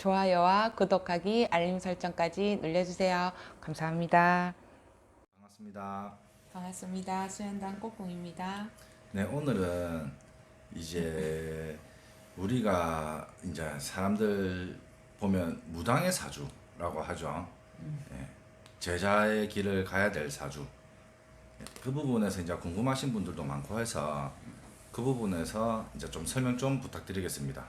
좋아요와 구독하기, 알림 설정까지 눌러주세요. 감사합니다. 반갑습니다. 반갑습니다. 수연당 꼬콩입니다. 네, 오늘은 이제 우리가 이제 사람들 보면 무당의 사주라고 하죠. 예, 제자의 길을 가야 될 사주. 그 부분에서 이제 궁금하신 분들도 많고 해서 그 부분에서 이제 좀 설명 좀 부탁드리겠습니다.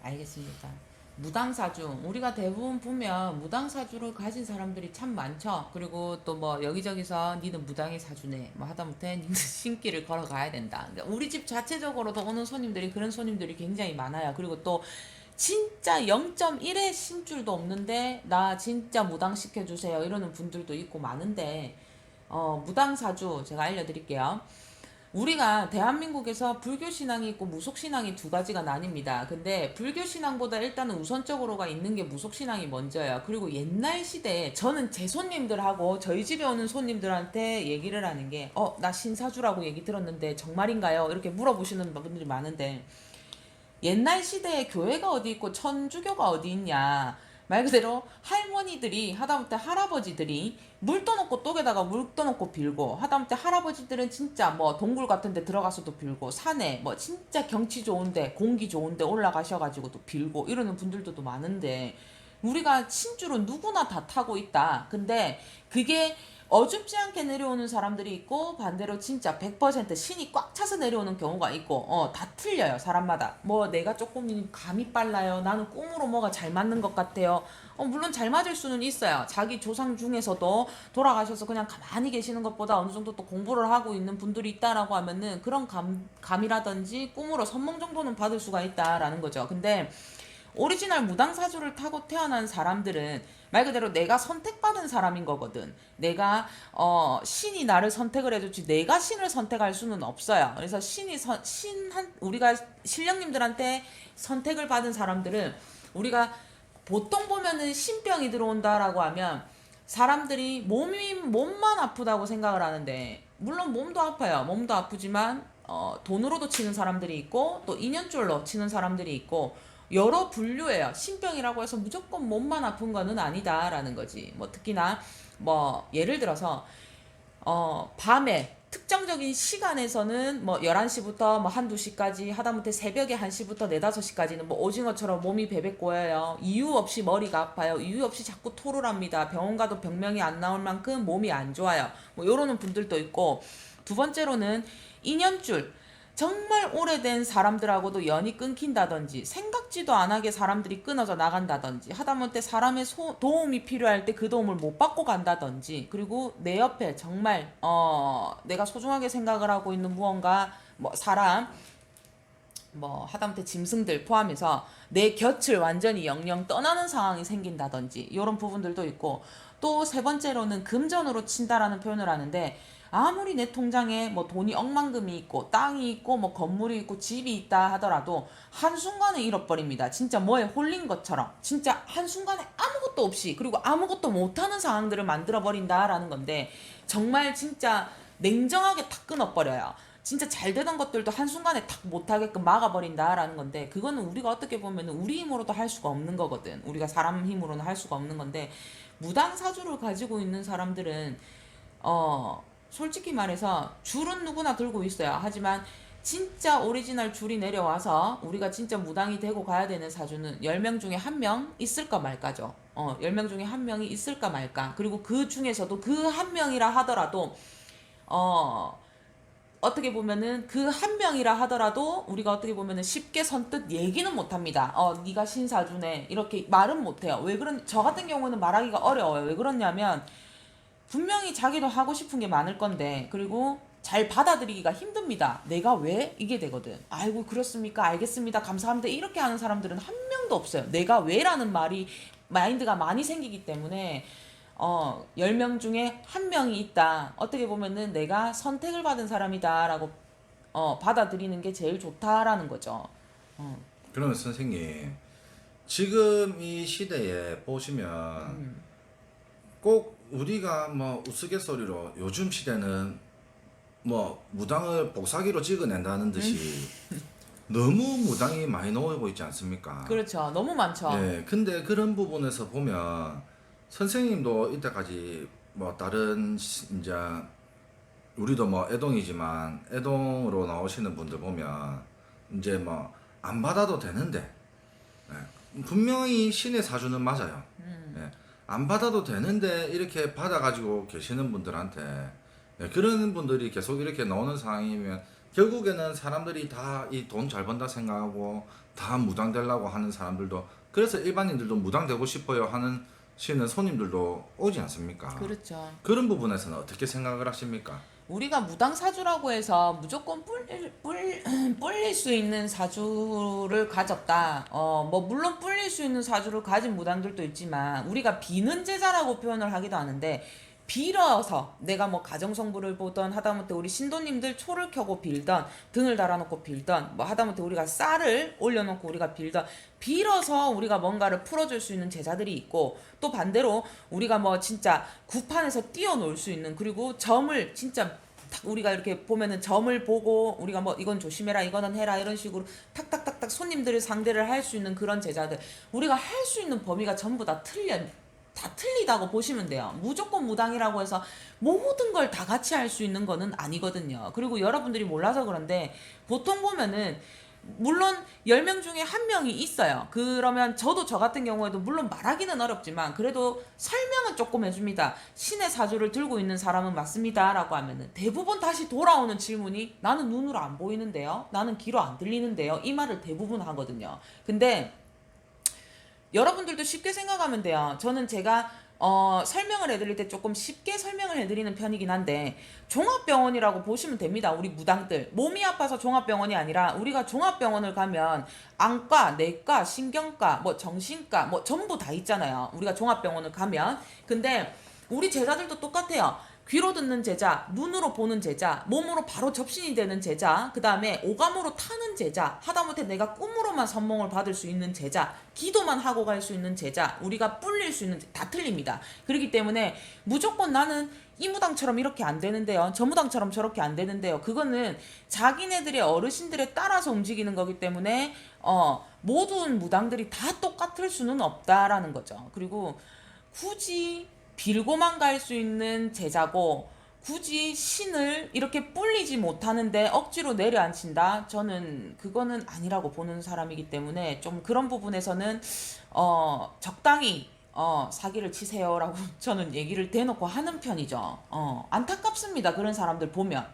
알겠습니다. 무당사주, 우리가 대부분 보면 무당사주를 가진 사람들이 참 많죠. 그리고 또 뭐 여기저기서 니는 무당의 사주네 뭐 하다못해 니는 신길을 걸어가야 된다. 그러니까 우리 집 자체적으로도 오는 손님들이 그런 손님들이 굉장히 많아요. 그리고 또 진짜 0.1의 신줄도 없는데 나 진짜 무당 시켜주세요 이러는 분들도 있고 많은데, 무당사주 제가 알려드릴게요. 우리가 대한민국에서 불교 신앙이 있고 무속 신앙이 두 가지가 나뉩니다. 근데 불교 신앙보다 일단은 우선적으로가 있는 게 무속 신앙이 먼저예요. 그리고 옛날 시대에 저는 제 손님들하고 저희 집에 오는 손님들한테 얘기를 하는 게, 나 신사주라고 얘기 들었는데 정말인가요? 이렇게 물어보시는 분들이 많은데, 옛날 시대에 교회가 어디 있고 천주교가 어디 있냐. 말 그대로 할머니들이 하다못해 할아버지들이 물 떠놓고 똑에다가 물 떠놓고 빌고, 하다못해 할아버지들은 진짜 뭐 동굴 같은 데 들어가서도 빌고, 산에 뭐 진짜 경치 좋은데 공기 좋은데 올라가셔가지고 또 빌고 이러는 분들도 또 많은데, 우리가 신줄은 누구나 다 타고 있다. 근데 그게 어줍지 않게 내려오는 사람들이 있고, 반대로 진짜 100% 신이 꽉 차서 내려오는 경우가 있고, 다 틀려요, 사람마다. 뭐 내가 조금 감이 빨라요, 나는 꿈으로 뭐가 잘 맞는 것 같아요. 물론 잘 맞을 수는 있어요. 자기 조상 중에서도 돌아가셔서 그냥 가만히 계시는 것보다 어느 정도 또 공부를 하고 있는 분들이 있다라고 하면은 그런 감이라든지 꿈으로 선몽 정도는 받을 수가 있다라는 거죠. 근데 오리지널 무당사주를 타고 태어난 사람들은 말 그대로 내가 선택받은 사람인 거거든. 내가 신이 나를 선택을 해줬지 내가 신을 선택할 수는 없어요. 그래서 우리가 신령님들한테 선택을 받은 사람들은, 우리가 보통 보면은 신병이 들어온다라고 하면 사람들이 몸만 아프다고 생각을 하는데, 물론 몸도 아파요. 몸도 아프지만 돈으로도 치는 사람들이 있고 또 인연줄로 치는 사람들이 있고, 여러 분류예요. 신병이라고 해서 무조건 몸만 아픈 거는 아니다라는 거지. 뭐 특히나 뭐 예를 들어서 밤에 특정적인 시간에서는 뭐 11시부터 뭐 한두 시까지, 하다못해 새벽에 1시부터 4, 5시까지는 뭐 오징어처럼 몸이 베베 꼬여요. 이유 없이 머리가 아파요. 이유 없이 자꾸 토를 합니다. 병원 가도 병명이 안 나올 만큼 몸이 안 좋아요. 뭐 요러는 분들도 있고, 두 번째로는 인연줄. 정말 오래된 사람들하고도 연이 끊긴다든지, 생각지도 안 하게 사람들이 끊어져 나간다든지, 하다못해 사람의 도움이 필요할 때 그 도움을 못 받고 간다든지, 그리고 내 옆에 정말 내가 소중하게 생각을 하고 있는 무언가, 뭐 사람, 뭐 하다못해 짐승들 포함해서 내 곁을 완전히 영영 떠나는 상황이 생긴다든지, 이런 부분들도 있고, 또 세 번째로는 금전으로 친다라는 표현을 하는데, 아무리 내 통장에 뭐 돈이 억만금이 있고 땅이 있고 뭐 건물이 있고 집이 있다 하더라도 한순간에 잃어버립니다. 진짜 뭐에 홀린 것처럼 진짜 한순간에 아무것도 없이, 그리고 아무것도 못하는 상황들을 만들어버린다라는 건데, 정말 진짜 냉정하게 탁 끊어버려요. 진짜 잘 되던 것들도 한순간에 탁 못하게끔 막아버린다라는 건데, 그거는 우리가 어떻게 보면 우리 힘으로도 할 수가 없는 거거든. 우리가 사람 힘으로는 할 수가 없는 건데, 무당사주를 가지고 있는 사람들은 솔직히 말해서 줄은 누구나 들고 있어요. 하지만 진짜 오리지널 줄이 내려와서 우리가 진짜 무당이 되고 가야 되는 사주는 10명 중에 1명 있을까 말까죠. 10명 중에 1명이 있을까 말까. 그리고 그 중에서도 그 1명이라 하더라도 어떻게 보면은 그 1명이라 하더라도 우리가 어떻게 보면은 쉽게 선뜻 얘기는 못합니다. 네가 신사주네 이렇게 말은 못해요. 왜 그런, 저 같은 경우는 말하기가 어려워요. 왜 그러냐면 분명히 자기도 하고 싶은 게 많을 건데, 그리고 잘 받아들이기가 힘듭니다. 내가 왜? 이게 되거든. 아이고 그렇습니까? 알겠습니다. 감사합니다. 이렇게 하는 사람들은 한 명도 없어요. 내가 왜라는 말이 마인드가 많이 생기기 때문에 10명 중에 1명이 있다. 어떻게 보면은 내가 선택을 받은 사람이다라고 받아들이는 게 제일 좋다라는 거죠. 어. 그러면 선생님, 지금 이 시대에 보시면 꼭 우리가 뭐 우스갯소리로 요즘 시대는 뭐 무당을 복사기로 찍어낸다는 듯이 너무 무당이 많이 나오고 있지 않습니까? 그렇죠. 너무 많죠. 예, 근데 그런 부분에서 보면 선생님도 이때까지 뭐 다른 이제 우리도 뭐 애동이지만 애동으로 나오시는 분들 보면 이제 뭐 안 받아도 되는데 분명히 신의 사주는 맞아요. 예, 안 받아도 되는데 이렇게 받아가지고 계시는 분들한테 그런 분들이 계속 이렇게 나오는 상황이면 결국에는 사람들이 다 이 돈 잘 번다 생각하고 다 무당 되려고 하는 사람들도 그래서 일반인들도 무당 되고 싶어요 하는 시는 손님들도 오지 않습니까? 그렇죠. 그런 부분에서는 어떻게 생각을 하십니까? 우리가 무당사주라고 해서 무조건 뿔릴 수 있는 사주를 가졌다. 뭐, 물론 뿔릴 수 있는 사주를 가진 무당들도 있지만, 우리가 비는 제자라고 표현을 하기도 하는데, 빌어서 내가 뭐 가정성부를 보던 하다못해 우리 신도님들 초를 켜고 빌던 등을 달아놓고 빌던 뭐 하다못해 우리가 쌀을 올려놓고 우리가 빌던 빌어서 우리가 뭔가를 풀어줄 수 있는 제자들이 있고 또 반대로 우리가 뭐 진짜 구판에서 뛰어놀 수 있는 그리고 점을 진짜 탁 우리가 이렇게 보면은 점을 보고 우리가 뭐 이건 조심해라 이거는 해라 이런 식으로 탁탁탁탁 손님들을 상대를 할 수 있는 그런 제자들 우리가 할 수 있는 범위가 전부 다 틀리다고 보시면 돼요. 무조건 무당이라고 해서 모든 걸 다 같이 할 수 있는 거는 아니거든요. 그리고 여러분들이 몰라서 그런데 보통 보면은 물론 10명 중에 한 명이 있어요. 그러면 저도 저 같은 경우에도 물론 말하기는 어렵지만 그래도 설명은 조금 해줍니다. 신의 사주를 들고 있는 사람은 맞습니다 라고 하면은 대부분 다시 돌아오는 질문이 나는 눈으로 안 보이는데요. 나는 귀로 안 들리는데요. 이 말을 대부분 하거든요. 근데 여러분들도 쉽게 생각하면 돼요. 저는 제가 설명을 해드릴 때 조금 쉽게 설명을 해드리는 편이긴 한데 종합병원이라고 보시면 됩니다. 우리 무당들 몸이 아파서 종합병원이 아니라 우리가 종합병원을 가면 안과, 내과, 신경과, 뭐 정신과 뭐 전부 다 있잖아요. 우리가 종합병원을 가면 근데 우리 제자들도 똑같아요. 귀로 듣는 제자, 눈으로 보는 제자, 몸으로 바로 접신이 되는 제자, 그 다음에 오감으로 타는 제자, 하다못해 내가 꿈으로만 선몽을 받을 수 있는 제자, 기도만 하고 갈 수 있는 제자, 우리가 뿔릴 수 있는 다 틀립니다. 그렇기 때문에 무조건 나는 이 무당처럼 이렇게 안 되는데요. 저 무당처럼 저렇게 안 되는데요. 그거는 자기네들의 어르신들에 따라서 움직이는 거기 때문에 모든 무당들이 다 똑같을 수는 없다라는 거죠. 그리고 굳이 빌고만 갈 수 있는 제자고 굳이 신을 이렇게 뿔리지 못하는데 억지로 내려앉힌다? 저는 그거는 아니라고 보는 사람이기 때문에 좀 그런 부분에서는 적당히 사기를 치세요라고 저는 얘기를 대놓고 하는 편이죠. 안타깝습니다. 그런 사람들 보면.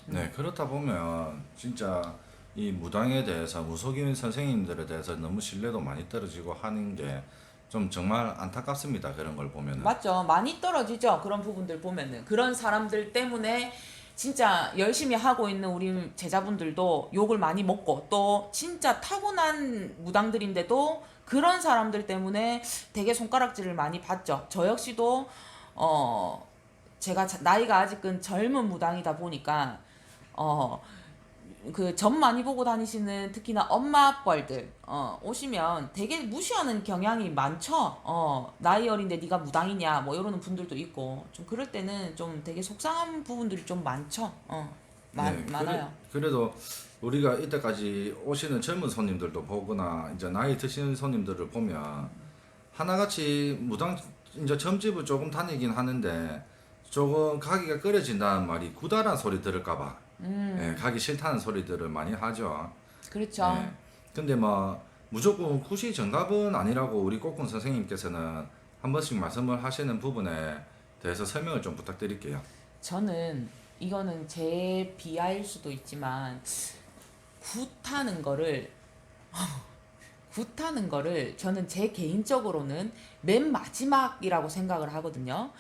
네, 그렇다 보면 진짜 이 무당에 대해서 무속인 선생님들에 대해서 너무 신뢰도 많이 떨어지고 하는 게 좀 정말 안타깝습니다. 그런 걸 보면은. 맞죠. 많이 떨어지죠. 그런 부분들 보면은. 그런 사람들 때문에 진짜 열심히 하고 있는 우리 제자분들도 욕을 많이 먹고 또 진짜 타고난 무당들인데도 그런 사람들 때문에 되게 손가락질을 많이 받죠. 저 역시도 제가 나이가 아직은 젊은 무당이다 보니까 그 점 많이 보고 다니시는 특히나 엄마 뻘들 오시면 되게 무시하는 경향이 많죠. 나이 어린데 네가 무당이냐 뭐 이러는 분들도 있고 좀 그럴 때는 좀 되게 속상한 부분들이 좀 많죠. 많아요. 그래도 우리가 이때까지 오시는 젊은 손님들도 보거나 이제 나이 드시는 손님들을 보면 하나같이 무당 이제 점집을 조금 다니긴 하는데 조금 가기가 꺼려진다는 말이 구다란 소리 들을까봐 가기 싫다는 소리들을 많이 하죠. 그렇죠. 예. 근데 뭐 무조건 굿이 정답은 아니라고 우리 꼬꾼 선생님께서는 한 번씩 말씀을 하시는 부분에 대해서 설명을 좀 부탁드릴게요. 저는 이거는 제 비하일 수도 있지만 굿하는 거를 굿하는 거를 저는 제 개인적으로는 맨 마지막이라고 생각을 하거든요.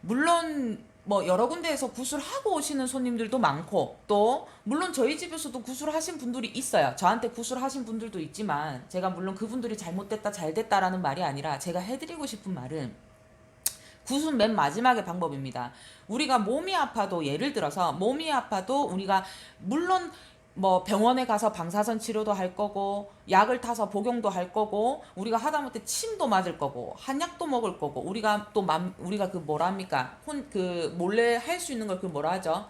물론 뭐 여러 군데에서 굿을 하고 오시는 손님들도 많고 또 물론 저희 집에서도 굿을 하신 분들이 있어요. 저한테 굿을 하신 분들도 있지만 제가 물론 그분들이 잘못됐다 잘됐다라는 말이 아니라 제가 해드리고 싶은 말은 굿은 맨 마지막의 방법입니다. 우리가 몸이 아파도 예를 들어서 몸이 아파도 우리가 물론 뭐 병원에 가서 방사선 치료도 할 거고 약을 타서 복용도 할 거고 우리가 하다못해 침도 맞을 거고 한약도 먹을 거고 우리가 또 우리가 그 뭐라 합니까 그 몰래 할 수 있는 걸 그 뭐라 하죠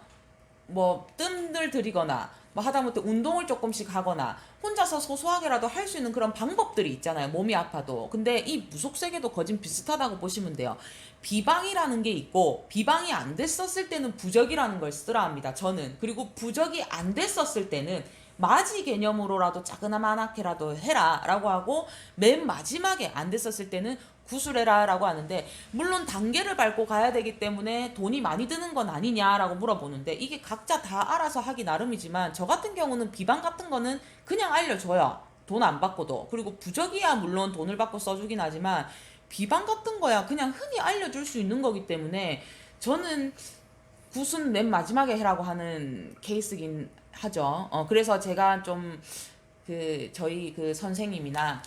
뭐 뜸들 들이거나 뭐 하다못해 운동을 조금씩 하거나 혼자서 소소하게라도 할 수 있는 그런 방법들이 있잖아요. 몸이 아파도. 근데 이 무속세계도 거진 비슷하다고 보시면 돼요. 비방이라는 게 있고 비방이 안 됐었을 때는 부적이라는 걸 쓰라 합니다. 저는. 그리고 부적이 안 됐었을 때는 맞이 개념으로라도 짜그나마나케라도 해라 라고 하고 맨 마지막에 안 됐었을 때는 구술해라 라고 하는데, 물론 단계를 밟고 가야 되기 때문에 돈이 많이 드는 건 아니냐라고 물어보는데, 이게 각자 다 알아서 하기 나름이지만 저 같은 경우는 비방 같은 거는 그냥 알려줘요. 돈 안 받고도. 그리고 부적이야 물론 돈을 받고 써주긴 하지만 비방 같은 거야 그냥 흔히 알려줄 수 있는 거기 때문에 저는 굿은 맨 마지막에 해라고 하는 케이스긴 하죠. 그래서 제가 좀 저희 그 선생님이나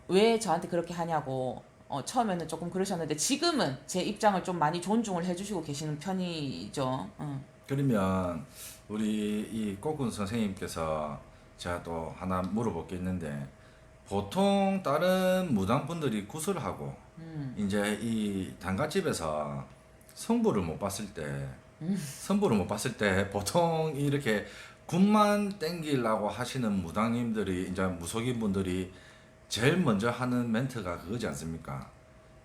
왜 저한테 그렇게 하냐고 처음에는 조금 그러셨는데 지금은 제 입장을 좀 많이 존중을 해주시고 계시는 편이죠. 그러면 우리 이 꼬군 선생님께서 제가 또 하나 물어볼 게 있는데, 보통 다른 무당분들이 구슬하고 이제 이 단가집에서 성부를 못 봤을 때 성부를 못 봤을 때 보통 이렇게 군만 땡기려고 하시는 무당님들이, 이제 무속인 분들이 제일 먼저 하는 멘트가 그거지 않습니까?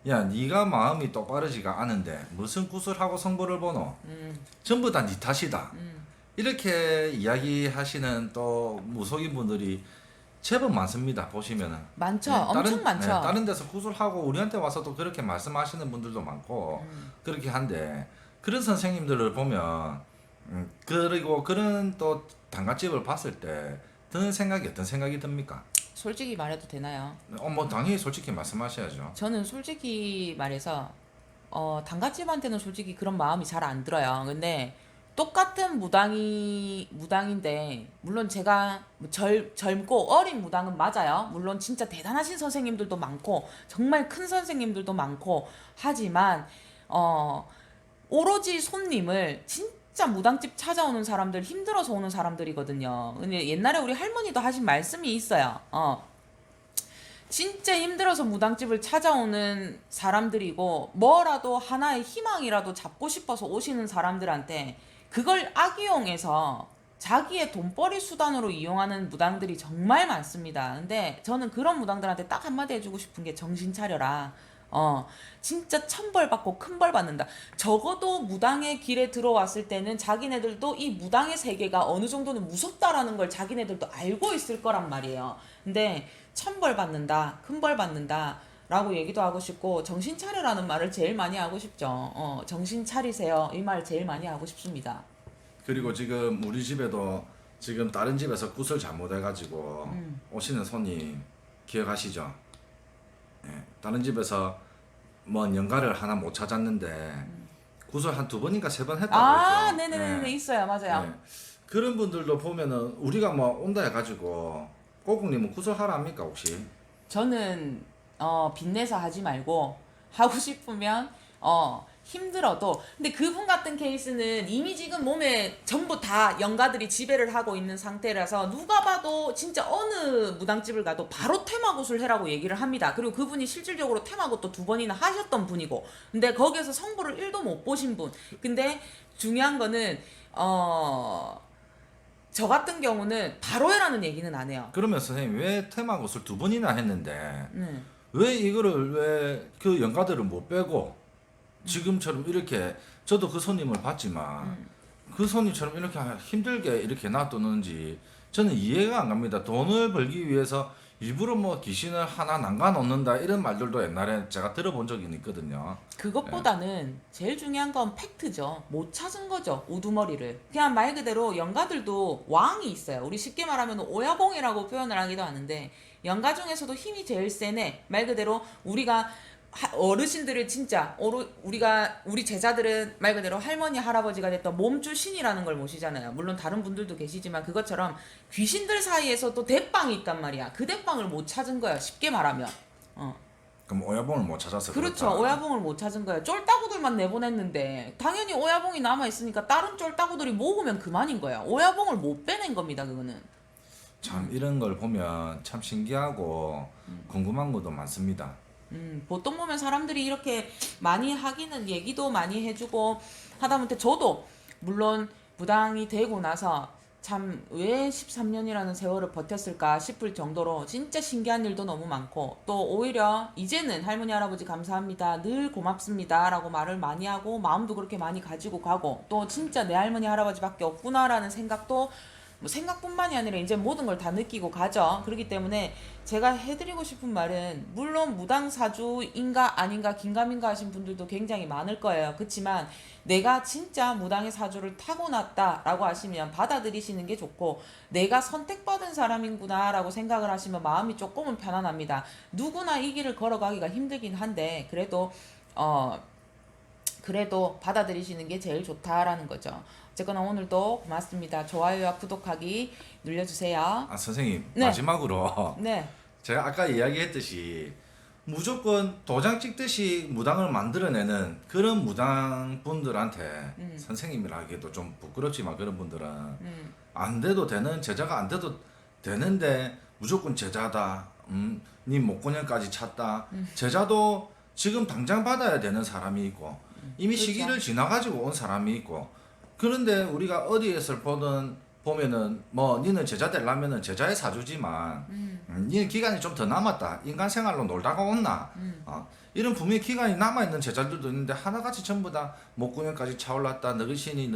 야, 네가 마음이 똑바르지가 않은데 무슨 구슬하고 성부를 보노? 전부 다 네 탓이다. 이렇게 이야기하시는 또 무속인 분들이 제법 많습니다. 보시면은 많죠. 엄청 많죠. 다른 데서 구슬하고 우리한테 와서도 그렇게 말씀하시는 분들도 많고 그렇게 한데, 그런 선생님들을 보면 그리고 그런 또 단가집을 봤을 때 드는 생각이 어떤 생각이 듭니까? 솔직히 말해도 되나요? 뭐 당연히 솔직히 말씀하셔야죠. 저는 솔직히 말해서 단가집한테는 솔직히 그런 마음이 잘 안 들어요. 근데 똑같은 무당인데 물론 제가 젊고 어린 무당은 맞아요. 물론 진짜 대단하신 선생님들도 많고 정말 큰 선생님들도 많고 하지만 오로지 손님을 진짜 무당집 찾아오는 사람들, 힘들어서 오는 사람들이거든요. 근데 옛날에 우리 할머니도 하신 말씀이 있어요. 진짜 힘들어서 무당집을 찾아오는 사람들이고 뭐라도 하나의 희망이라도 잡고 싶어서 오시는 사람들한테 그걸 악이용해서 자기의 돈벌이 수단으로 이용하는 무당들이 정말 많습니다. 근데 저는 그런 무당들한테 딱 한마디 해주고 싶은 게 정신 차려라. 진짜 천벌 받고 큰 벌 받는다. 적어도 무당의 길에 들어왔을 때는 자기네들도 이 무당의 세계가 어느 정도는 무섭다라는 걸 자기네들도 알고 있을 거란 말이에요. 근데 천벌 받는다, 큰 벌 받는다 라고 얘기도 하고 싶고, 정신 차려라는 말을 제일 많이 하고 싶죠. 정신 차리세요 이 말 제일 많이 하고 싶습니다. 그리고 지금 우리 집에도 지금 다른 집에서 구슬 잘못해가지고 오시는 손님 기억하시죠? 예, 다른 집에서 뭐 연가를 하나 못 찾았는데 구슬 한 2번인가 3번 했다고 했죠. 네네네 예, 있어요. 맞아요. 예. 그런 분들도 보면은 우리가 뭐 온다 해가지고 꼬국님은 구슬 하라 합니까 혹시? 저는 빚내서 하지 말고 하고 싶으면 힘들어도, 근데 그분 같은 케이스는 이미 지금 몸에 전부 다 영가들이 지배를 하고 있는 상태라서 누가 봐도 진짜 어느 무당집을 가도 바로 테마굿을 해라고 얘기를 합니다. 그리고 그분이 실질적으로 테마굿도 2번이나 하셨던 분이고, 근데 거기에서 성부를 1도 못 보신 분. 근데 중요한 거는 저 같은 경우는 바로 해라는 얘기는 안 해요. 그러면 선생님 왜 테마굿을 2번이나 했는데 왜 이거를 왜 그 연가들을 못 빼고 지금처럼 이렇게, 저도 그 손님을 봤지만 그 손님처럼 이렇게 힘들게 이렇게 놔두는지 저는 이해가 안 갑니다. 돈을 벌기 위해서 일부러 뭐 귀신을 하나 남가 놓는다 이런 말들도 옛날에 제가 들어본 적이 있거든요. 그것보다는 제일 중요한 건 팩트죠. 못 찾은 거죠. 우두머리를. 그냥 말 그대로 영가들도 왕이 있어요. 우리 쉽게 말하면 오야봉이라고 표현을 하기도 하는데, 영가 중에서도 힘이 제일 세네. 말 그대로 우리가 어르신들을 진짜 우리 제자들은 말 그대로 할머니 할아버지가 됐던 몸주신이라는 걸 모시잖아요. 물론 다른 분들도 계시지만 그것처럼 귀신들 사이에서도 대빵이 있단 말이야. 그 대빵을 못 찾은 거야. 쉽게 말하면. 그럼 오야봉을 못 찾아서 그렇죠. 그렇다. 오야봉을 못 찾은 거예요. 쫄따구들만 내보냈는데 당연히 오야봉이 남아있으니까 다른 쫄따구들이 모으면 그만인 거야. 오야봉을 못 빼낸 겁니다. 그거는. 참 이런 걸 보면 참 신기하고 궁금한 것도 많습니다. 보통 보면 사람들이 이렇게 많이 하기는 얘기도 많이 해주고 하다못해 저도 물론 무당이 되고 나서 참 왜 13년이라는 세월을 버텼을까 싶을 정도로 진짜 신기한 일도 너무 많고, 또 오히려 이제는 할머니 할아버지 감사합니다, 늘 고맙습니다 라고 말을 많이 하고 마음도 그렇게 많이 가지고 가고, 또 진짜 내 할머니 할아버지밖에 없구나라는 생각도 뭐 생각뿐만이 아니라 이제 모든 걸 다 느끼고 가죠. 그렇기 때문에 제가 해드리고 싶은 말은, 물론 무당사주인가 아닌가 긴가민가 하신 분들도 굉장히 많을 거예요. 그렇지만 내가 진짜 무당의 사주를 타고났다라고 하시면 받아들이시는 게 좋고, 내가 선택받은 사람인구나 라고 생각을 하시면 마음이 조금은 편안합니다. 누구나 이 길을 걸어가기가 힘들긴 한데 그래도 받아들이시는 게 제일 좋다라는 거죠. 어쨌거나 오늘도 고맙습니다. 좋아요와 구독하기 눌러주세요. 아 선생님, 네. 마지막으로 네. 제가 아까 이야기했듯이 무조건 도장 찍듯이 무당을 만들어내는 그런 무당분들한테 선생님이라 하기도 좀 부끄럽지만, 그런 분들은 안 돼도 되는 제자가 안 돼도 되는데 무조건 제자다, 네 목공년까지 찼다. 제자도 지금 당장 받아야 되는 사람이 있고 이미 그렇죠. 시기를 지나가지고 온 사람이 있고, 그런데 우리가 어디에서 보면은 뭐 니는 제자 되려면은 제자의 사주지만 니는 기간이 좀 더 남았다, 인간 생활로 놀다가 온나, 이런 분명히 기간이 남아있는 제자들도 있는데 하나같이 전부 다 목구녕까지 차올랐다, 너희 신이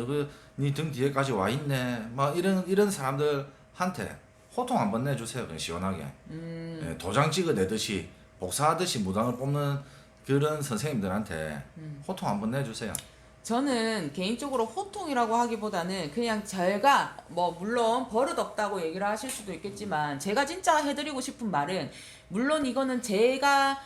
니 등 뒤에까지 와있네, 막 이런 사람들한테 호통 한번 내주세요. 그냥 시원하게. 예, 도장 찍어내듯이 복사하듯이 무당을 뽑는 그런 선생님들한테 호통 한번 내주세요. 저는 개인적으로 호통이라고 하기보다는 그냥 제가 뭐 물론 버릇없다고 얘기를 하실 수도 있겠지만, 제가 진짜 해드리고 싶은 말은, 물론 이거는 제가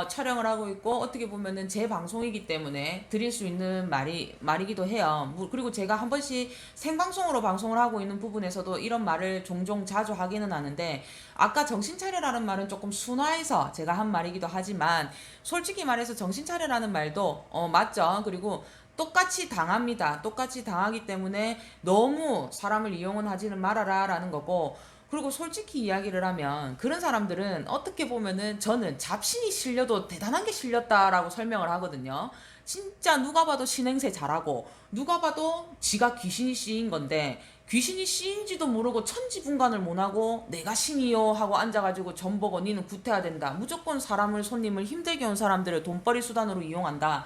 촬영을 하고 있고 어떻게 보면은 제 방송이기 때문에 드릴 수 있는 말이기도 해요. 그리고 제가 한 번씩 생방송으로 방송을 하고 있는 부분에서도 이런 말을 종종 자주 하기는 하는데, 아까 정신 차려라는 말은 조금 순화해서 제가 한 말이기도 하지만, 솔직히 말해서 정신 차려라는 말도 맞죠. 그리고 똑같이 당합니다. 똑같이 당하기 때문에 너무 사람을 이용은 하지는 말아라 라는 거고, 그리고 솔직히 이야기를 하면 그런 사람들은 어떻게 보면은 저는 잡신이 실려도 대단한 게 실렸다라고 설명을 하거든요. 진짜 누가 봐도 신행세 잘하고 누가 봐도 지가 귀신이 씌인 건데, 귀신이 씌인지도 모르고 천지분간을 못하고 내가 신이요 하고 앉아가지고 전보고 니는 구태야 된다, 무조건 손님을 힘들게 온 사람들을 돈벌이 수단으로 이용한다.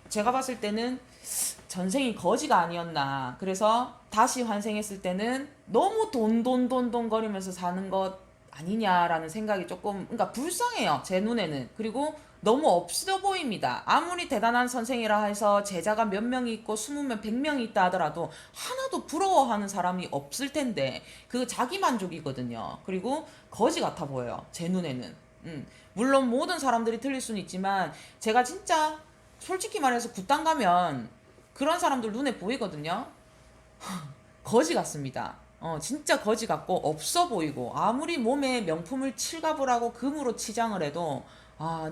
제가 봤을 때는 전생이 거지가 아니었나. 그래서 다시 환생했을 때는 너무 돈 거리면서 사는 것 아니냐라는 생각이 조금, 그러니까 불쌍해요, 제 눈에는. 그리고 너무 없어 보입니다. 아무리 대단한 선생이라 해서 제자가 몇 명이 있고 20명, 100명이 있다 하더라도 하나도 부러워하는 사람이 없을 텐데, 그 자기 만족이거든요. 그리고 거지 같아 보여요, 제 눈에는. 물론 모든 사람들이 틀릴 수는 있지만, 제가 진짜 솔직히 말해서 굿당 가면 그런 사람들 눈에 보이거든요. 거지 같습니다. 진짜 거지 같고 없어 보이고, 아무리 몸에 명품을 칠갑을 하고 금으로 치장을 해도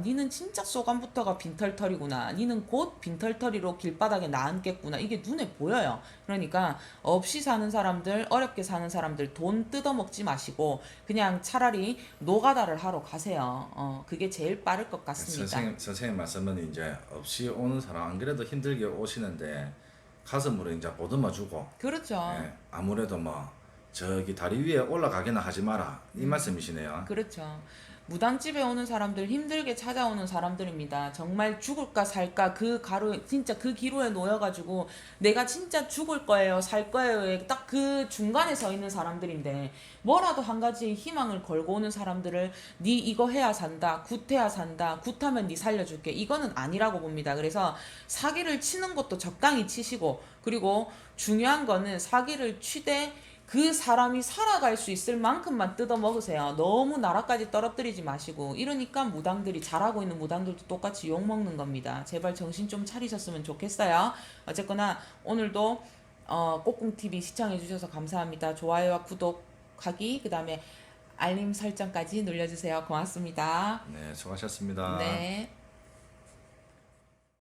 니는 진짜 쏘간부터가 빈털털이구나, 니는 곧 빈털털이로 길바닥에 나앉겠구나, 이게 눈에 보여요. 그러니까 없이 사는 사람들, 어렵게 사는 사람들 돈 뜯어먹지 마시고 그냥 차라리 노가다를 하러 가세요. 그게 제일 빠를 것 같습니다. 선생님 말씀은 이제 없이 오는 사람, 안 그래도 힘들게 오시는데 가슴으로 이제 보듬어 주고, 그렇죠. 예, 아무래도 뭐 저기 다리 위에 올라가기는 하지 마라, 이 말씀이시네요. 그렇죠. 무당집에 오는 사람들, 힘들게 찾아오는 사람들입니다. 정말 죽을까 살까 그 가로, 진짜 그 기로에 놓여가지고 내가 진짜 죽을 거예요 살 거예요에 딱 그 중간에 서 있는 사람들인데, 뭐라도 한 가지 희망을 걸고 오는 사람들을 니 이거 해야 산다, 굿해야 산다, 굿하면 니 살려줄게, 이거는 아니라고 봅니다. 그래서 사기를 치는 것도 적당히 치시고, 그리고 중요한 거는 사기를 치되 그 사람이 살아갈 수 있을 만큼만 뜯어 먹으세요. 너무 나라까지 떨어뜨리지 마시고. 이러니까 무당들이, 잘하고 있는 무당들도 똑같이 욕먹는 겁니다. 제발 정신 좀 차리셨으면 좋겠어요. 어쨌거나 오늘도 꼬꿍TV 시청해주셔서 감사합니다. 좋아요와 구독하기, 그 다음에 알림 설정까지 눌러주세요. 고맙습니다. 네, 수고하셨습니다. 네.